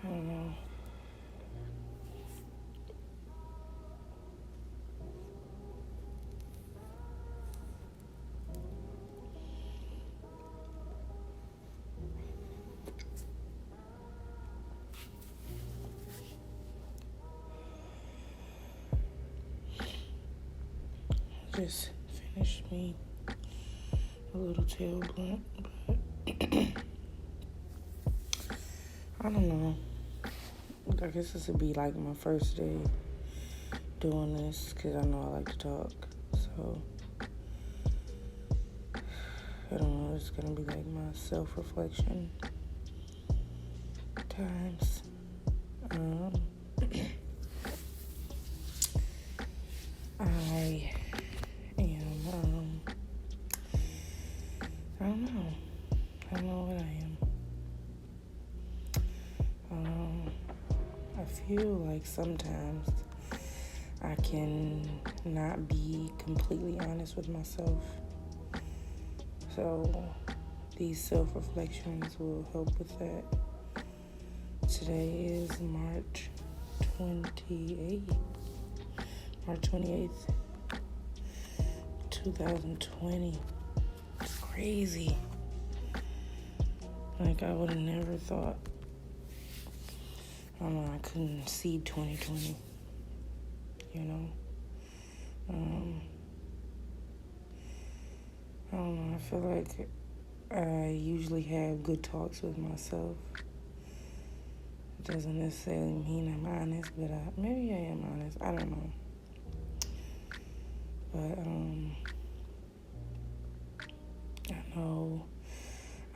I don't know. Just finished me a little tail blunt, but I don't know. I guess this would be like my first day doing this because I know I like to talk. So I don't know. It's gonna be like my self-reflection times. I am. I don't know. I don't know what I am. I feel like sometimes I can not be completely honest with myself. So these self-reflections will help with that. Today is March 28th, 2020. It's crazy. Like, I would have never thought. I don't know, I couldn't see 2020, you know? I don't know, I feel like I usually have good talks with myself. It doesn't necessarily mean I'm honest, but maybe I am honest. I don't know. But I know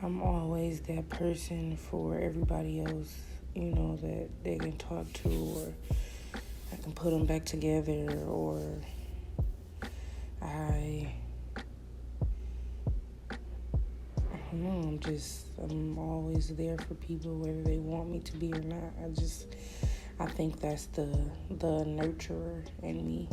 I'm always that person for everybody else, you know, that they can talk to, or I can put them back together, or I don't know, I'm always there for people whether they want me to be or not. I think that's the nurturer in me.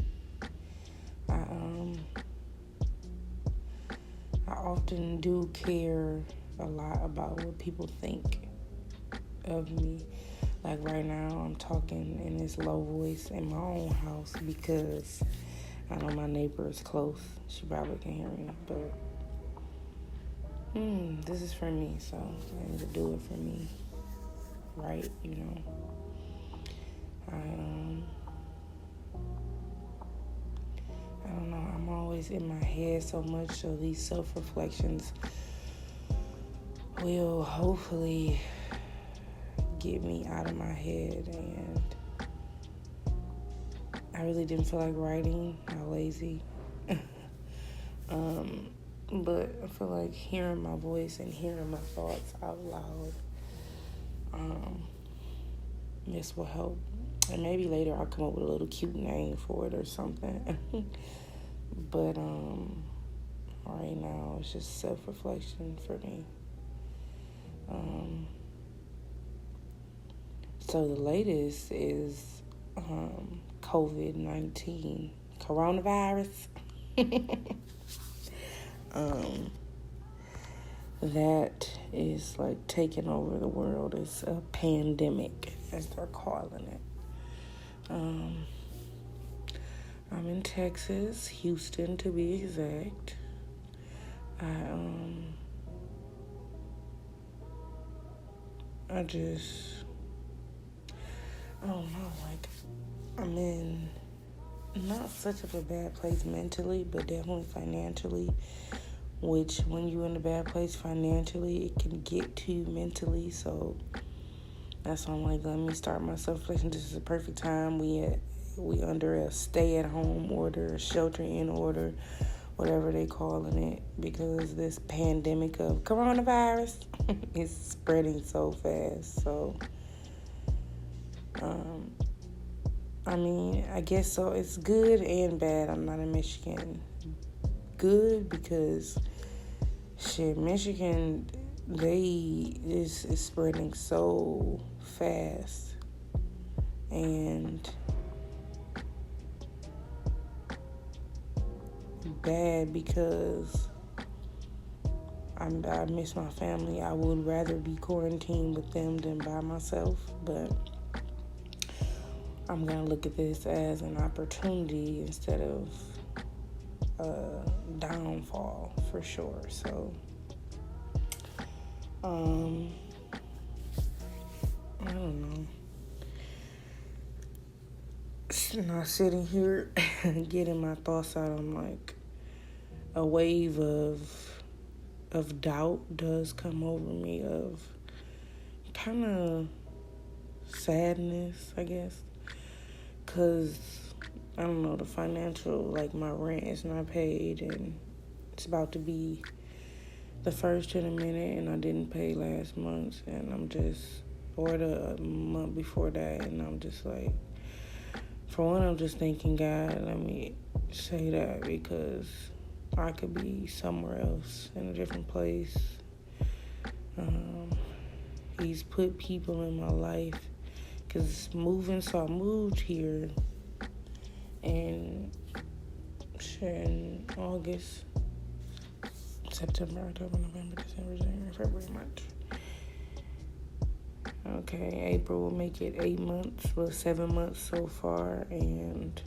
I often do care a lot about what people think of me. Like right now, I'm talking in this low voice in my own house because I know my neighbor is close. She probably can hear me, but this is for me, so I need to do it for me, right? You know, I don't know. I'm always in my head so much, so these self-reflections will hopefully get me out of my head. And I really didn't feel like writing. How lazy. But I feel like hearing my voice and hearing my thoughts out loud, this will help. And maybe later I'll come up with a little cute name for it or something. But right now it's just self-reflection for me. So the latest is COVID-19, coronavirus. That is like taking over the world. It's a pandemic, as they're calling it. I'm in Texas, Houston to be exact. I don't know, like, I'm in not such of a bad place mentally, but definitely financially, which when you're in a bad place financially, it can get to you mentally. So that's why I'm like, let me start my self-reflection. This is a perfect time. We under a stay-at-home order, a shelter-in order, whatever they calling it, because this pandemic of coronavirus is spreading so fast. So, I mean, I guess so. It's good and bad. I'm not in Michigan. Good because, Michigan, is spreading so fast. And bad because I miss my family. I would rather be quarantined with them than by myself, but I'm going to look at this as an opportunity instead of a downfall for sure. So, I don't know. Not sitting here getting my thoughts out. I'm like, a wave of doubt does come over me, of kind of sadness, I guess, because I don't know, the financial, like my rent is not paid, and it's about to be the first in a minute, and I didn't pay last month, and I'm just, or the month before that, and I'm just like, for one, I'm just thinking, God, let me say that, because I could be somewhere else in a different place. He's put people in my life, because so I moved here in August, September, October, November, December, January, February, March. Okay, April will make it 8 months, well, 7 months so far, and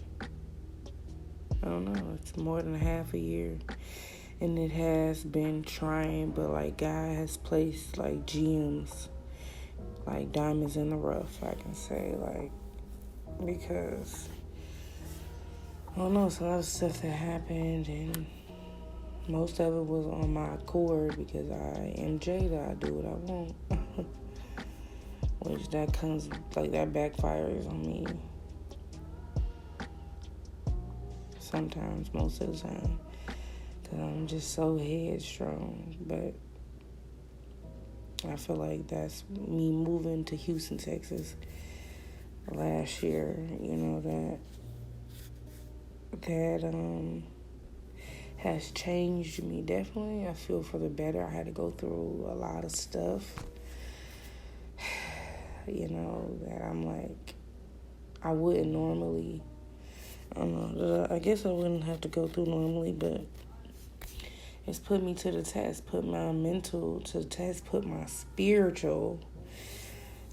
I don't know, it's more than half a year, and it has been trying, but like God has placed like gems, like diamonds in the rough, I can say, like, because I don't know, it's a lot of stuff that happened, and most of it was on my accord because I am Jada, I do what I want. Which that comes, like, that backfires on me sometimes, most of the time, because I'm just so headstrong. But I feel like that's me moving to Houston, Texas last year, you know, that has changed me, definitely. I feel for the better. I had to go through a lot of stuff, you know, that I'm like, I wouldn't normally, I don't know, I guess I wouldn't have to go through normally, but it's put me to the test, put my mental to the test, put my spiritual,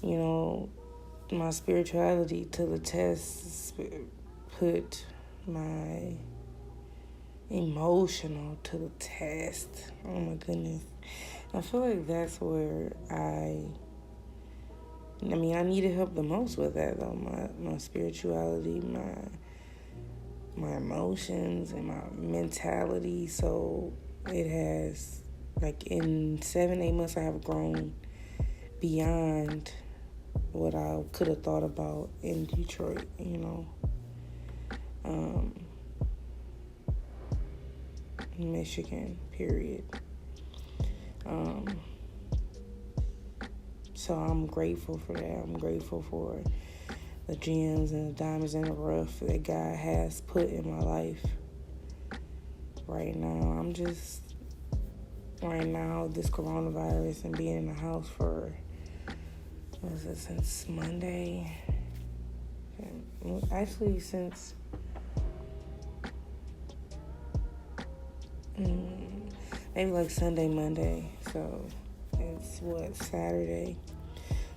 you know, my spirituality to the test, put my emotional to the test. Oh my goodness. I feel like that's where I needed help the most with that, though. My spirituality, my emotions, and my mentality. So it has, like, in 7-8 months, I have grown beyond what I could have thought about in Detroit, you know. Michigan, period. So I'm grateful for that. I'm grateful for the gems and the diamonds in the rough that God has put in my life. Right now, this coronavirus and being in the house for, since Monday? Actually, since maybe like Sunday, Monday. So it's Saturday.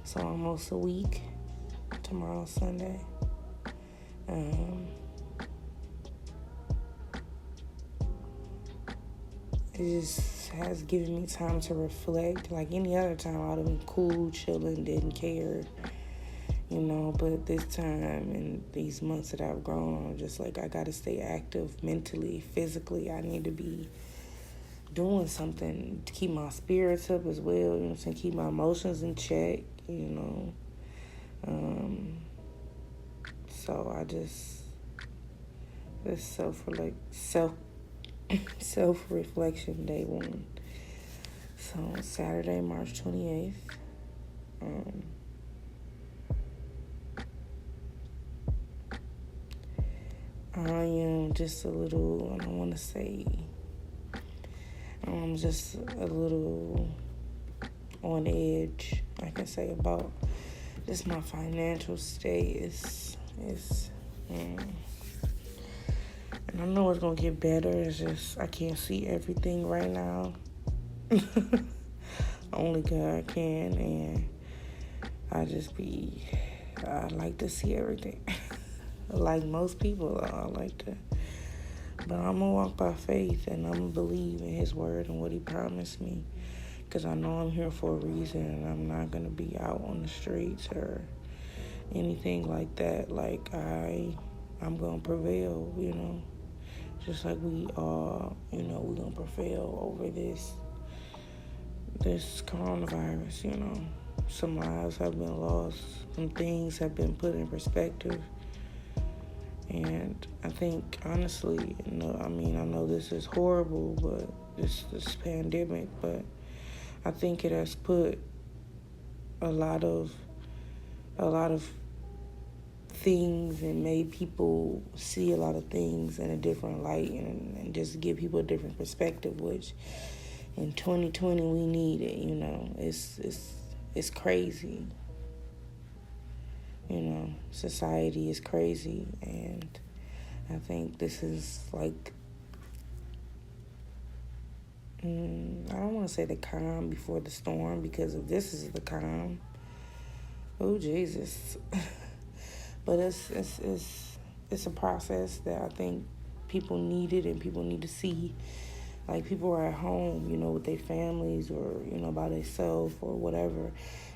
So almost a week. Tomorrow's Sunday. It just has given me time to reflect. Like any other time, I would have been cool, chilling, didn't care, you know. But this time and these months that I've grown, I'm just like, I got to stay active mentally, physically. I need to be doing something to keep my spirits up as well, you know what I'm saying, keep my emotions in check, you know. So I just self-reflection day one. So Saturday, March 28th. I am just a little, I don't want to say, I'm just a little on edge, I can say, about just my financial state. And I know it's going to get better. It's just I can't see everything right now. Only God can. And I like to see everything. Like most people, I like to. But I'm going to walk by faith, and I'm going to believe in his word and what he promised me. Because I know I'm here for a reason, and I'm not going to be out on the streets or anything like that. Like, I'm going to prevail, Just like we are, we're going to prevail over this coronavirus, Some lives have been lost. Some things have been put in perspective. And I think, honestly, I know this is horrible, but this pandemic, but I think it has put a lot of things and made people see a lot of things in a different light and just give people a different perspective, which in 2020 we need it. It's crazy. Society is crazy, and I think this is like, I don't want to say the calm before the storm, because if this is the calm, oh Jesus. But it's a process that I think people needed and people need to see. Like, people are at home, with their families or, by themselves or whatever.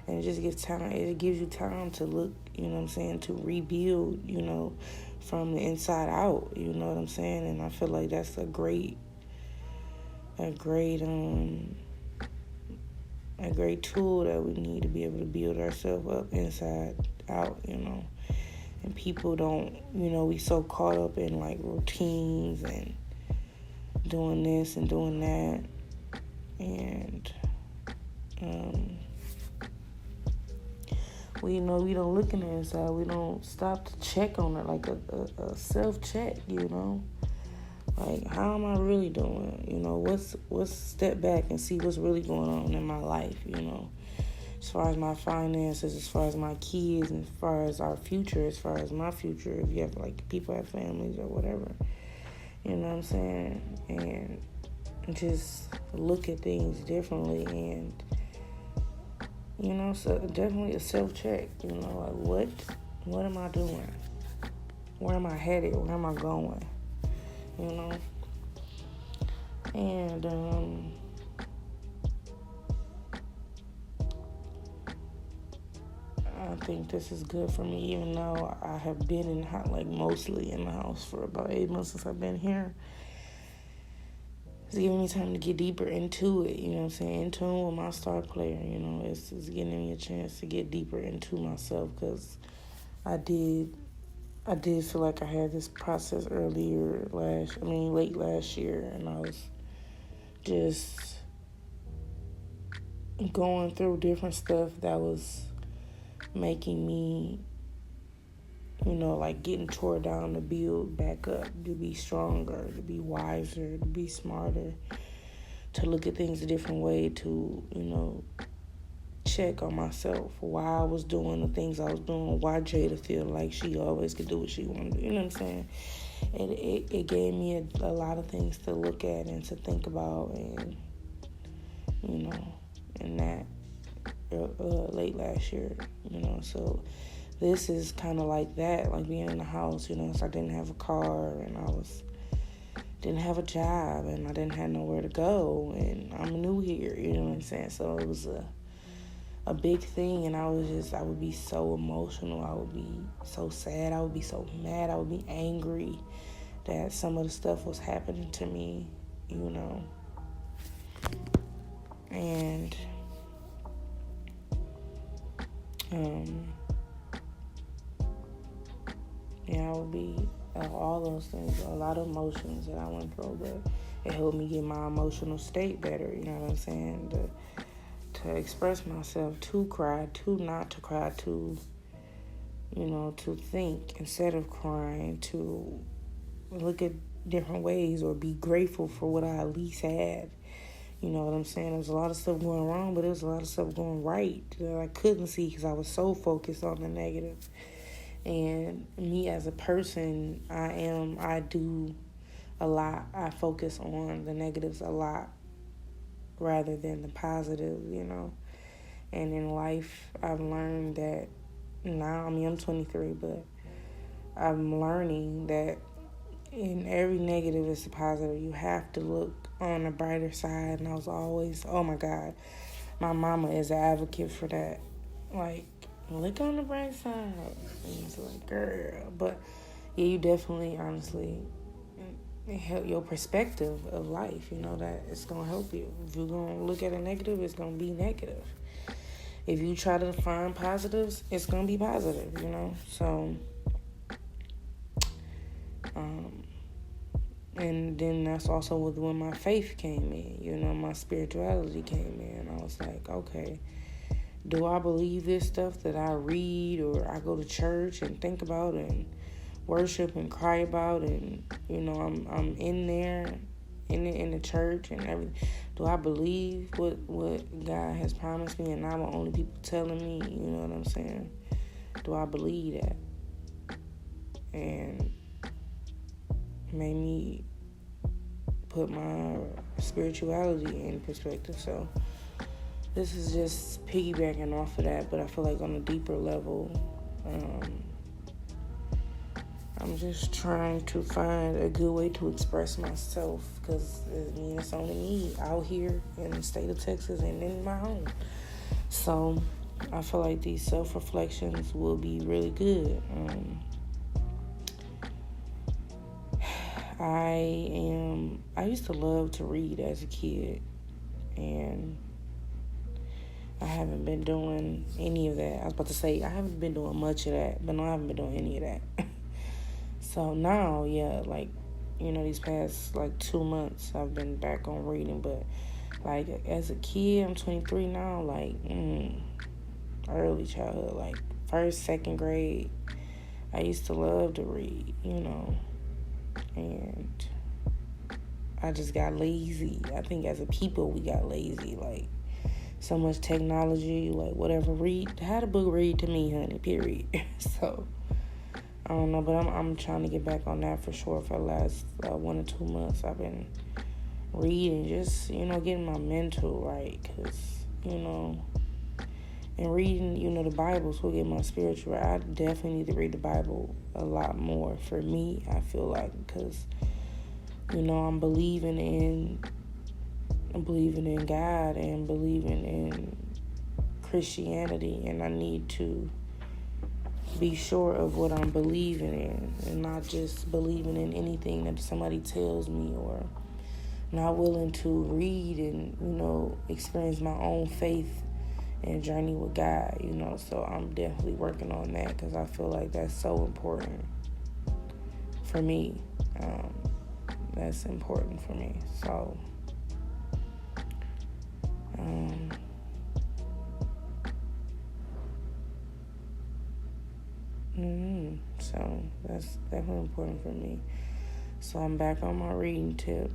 And it just gives you time to look, to rebuild, from the inside out, And I feel like that's a great tool that we need to be able to build ourselves up inside out, And people don't, we so caught up in like routines and doing this and doing that, and we don't look in the inside. We don't stop to check on it, like a self-check, Like, how am I really doing? What's step back and see what's really going on in my life, As far as my finances, as far as my kids, and as far as our future, as far as my future, if you have, like, people have families or whatever. You know what I'm saying? And just look at things differently, and, so definitely a self-check, like what am I doing? Where am I headed? Where am I going? And, I think this is good for me, even though I have been mostly in the house for about 8 months since I've been here. It's giving me time to get deeper into it, in tune with my star player, It's giving me a chance to get deeper into myself, because I did feel like I had this process late last year, and I was just going through different stuff that was making me, getting tore down to build back up, to be stronger, to be wiser, to be smarter, to look at things a different way, to, check on myself, why I was doing the things I was doing, why Jada feel like she always could do what she wanted to do, you know what I'm saying? And it gave me a lot of things to look at and to think about, and, and that late last year, so this is kind of like that, like being in the house, so I didn't have a car, and didn't have a job, and I didn't have nowhere to go, and I'm new here, you know what I'm saying? So it was a big thing, and I would be so emotional, I would be so sad, I would be so mad, I would be angry that some of the stuff was happening to me, and I would be all those things, a lot of emotions that I went through, but it helped me get my emotional state better, you know what I'm saying? To express myself, to cry, to not to cry, to, to think instead of crying, to look at different ways or be grateful for what I at least had. You know what I'm saying? There was a lot of stuff going wrong, but there was a lot of stuff going right that I couldn't see because I was so focused on the negative. And me as a person, I do a lot. I focus on the negatives a lot rather than the positive, And in life, I've learned that now, I'm 23, but I'm learning that in every negative is a positive. You have to look on the brighter side. And I was always, oh my God, my mama is an advocate for that. Like, look on the bright side. And it's like, girl. But yeah, you definitely, honestly, it help your perspective of life. That it's going to help you. If you're going to look at a negative, it's going to be negative. If you try to find positives, it's going to be positive, So, and then that's also when my faith came in, my spirituality came in. I was like, okay, do I believe this stuff that I read or I go to church and think about and worship and cry about, and I'm in there in the church and everything? Do I believe what God has promised me and not what only people telling me? You know what I'm saying? Do I believe that? And made me put my spirituality in perspective. So this is just piggybacking off of that, but I feel like on a deeper level, I'm just trying to find a good way to express myself, because it's only me out here in the state of Texas and in my home. So I feel like these self-reflections will be really good. I used to love to read as a kid, and I haven't been doing any of that. I was about to say I haven't been doing much of that, but no, I haven't been doing any of that. So now, these past 2 months I've been back on reading, but as a kid, I'm 23 now, early childhood, first, second grade, I used to love to read, and I just got lazy. I think as a people, we got lazy, so much technology, whatever, had a book, read to me, honey, period. So, I don't know, but I'm trying to get back on that for sure. For the last 1 or 2 months, I've been reading, just, getting my mental right, because, and reading, the Bible, so get my spiritual. I definitely need to read the Bible a lot more for me, I feel like, because, I'm believing in God and believing in Christianity, and I need to be sure of what I'm believing in and not just believing in anything that somebody tells me, or not willing to read and, experience my own faith and journey with God, So I'm definitely working on that, because I feel like that's so important for me. That's important for me. So, so that's definitely important for me. So I'm back on my reading tip.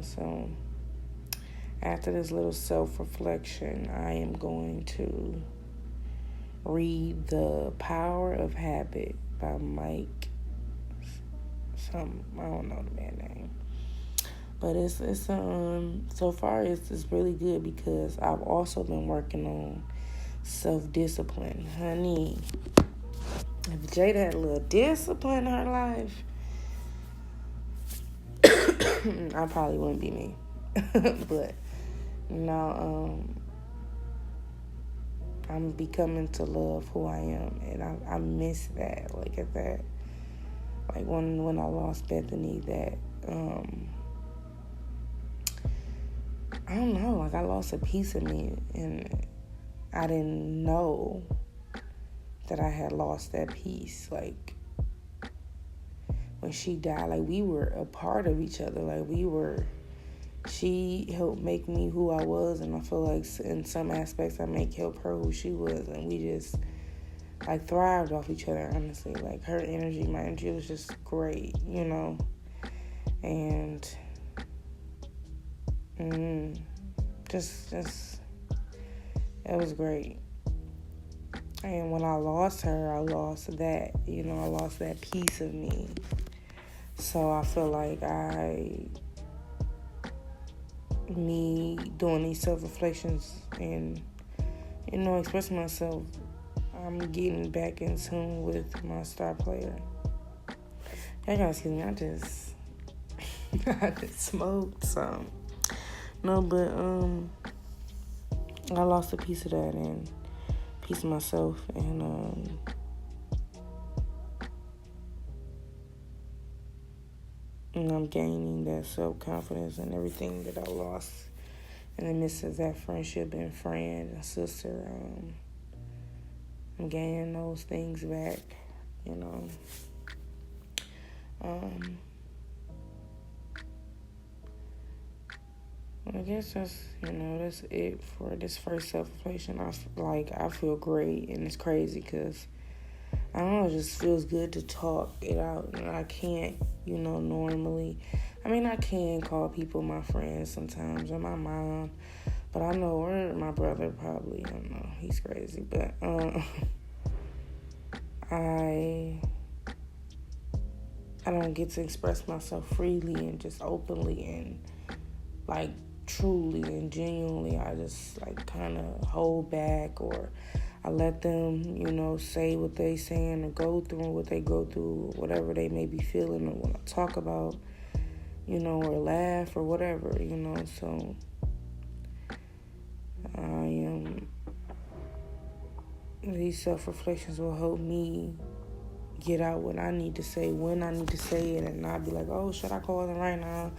So after this little self-reflection, I am going to read The Power of Habit by Mike. I don't know the man's name. But it's so far it's really good, because I've also been working on self-discipline. Honey, if Jada had a little discipline in her life, I probably wouldn't be me. But I'm becoming to love who I am, and I miss that. At that, when I lost Bethany, that I don't know, I lost a piece of me, and I didn't know that I had lost that piece. When she died, we were a part of each other. She helped make me who I was, and I feel like in some aspects I help her who she was, and we just thrived off each other, honestly. Her energy, my energy was just great, and just it was great. And when I lost her, I lost that, I lost that piece of me. So I feel like me doing these self-reflections and, expressing myself, I'm getting back in tune with my star player. Y'all gotta excuse me, I just smoked some. No, but I lost a piece of that and a piece of myself, and I'm gaining that self-confidence and everything that I lost in the midst of that friendship and friend and sister. I'm gaining those things back, I guess that's it for this first self-reflection. I feel great, and it's crazy because, I don't know, it just feels good to talk it out. And I can't, normally. I mean, I can call people my friends sometimes, or my mom, but I know, or my brother probably, I don't know, he's crazy, but I don't get to express myself freely and just openly and, like, truly and genuinely. I just, like, kind of hold back, or I let them, say what they saying or go through what they go through, whatever they may be feeling or want to talk about, or laugh or whatever, so these self-reflections will help me get out what I need to say, when I need to say it, and not be like, oh, should I call them right now?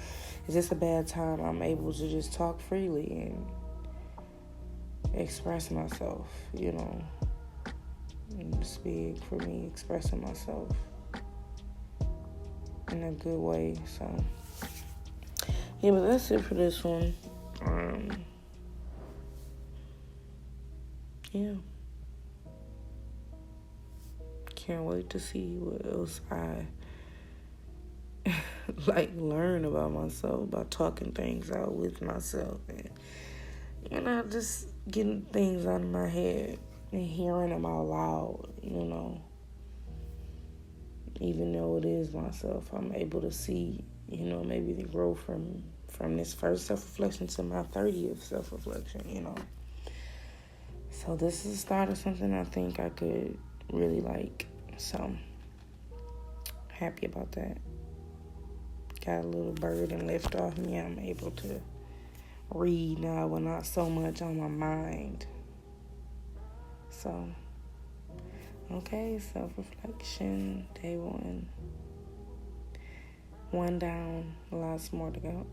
Is this a bad time? I'm able to just talk freely and express myself, And it's big for me, expressing myself in a good way. So, yeah, but that's it for this one. Yeah. Can't wait to see what else I learn about myself by talking things out with myself, and just getting things out of my head and hearing them out loud, even though it is myself, I'm able to see, maybe the growth from this first self-reflection to my 30th self-reflection, So this is the start of something I think I could really like. So, happy about that. Got a little burden lift off me. I'm able to read now with not so much on my mind. So, okay, self-reflection, day one. One down, lots more to go.